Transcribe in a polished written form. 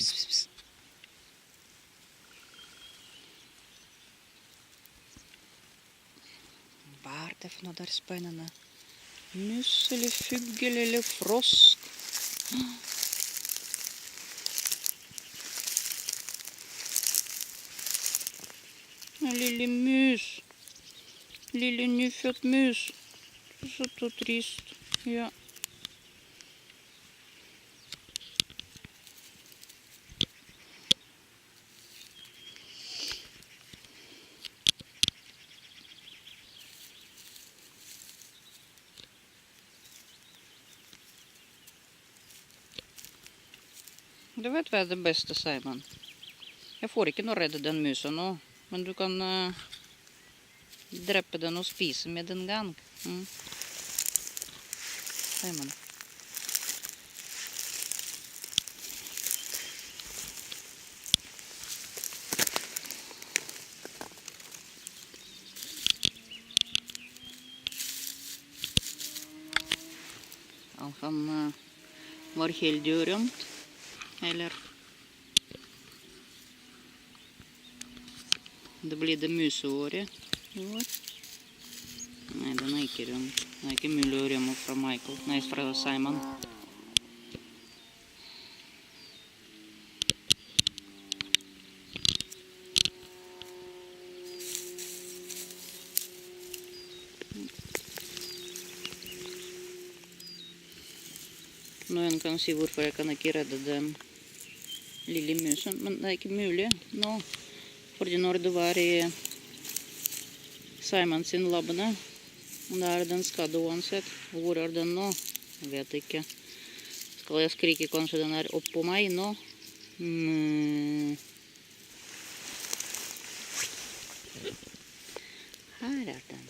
Pss, pss, pss. Hva er det for noe der spennende? Mus eller fugl eller frosk? En lille mus. Lille nyfødt mus. Så søtt og trist. Ja. Du vet hva er det beste, Simon. Jeg får ikke noe redde den musa nå, men du kan drepe den og spise med en gang. Simon. Han var heldig og rømt. Eller det blir det museåret i år. Nei, den er ikke rømt. Det er ikke mulig å rømme fra Michael. Nei, fra Simon. Noen kan si hvorfor jeg kan ikke redde den lille musen, men det er ikke mulig nå. Fordi når det var i Simon sin labbene, da er den skadet uansett. Hvor er den nå? Jeg vet ikke. Skal jeg skrike kanskje den er oppå meg nå? Her er den.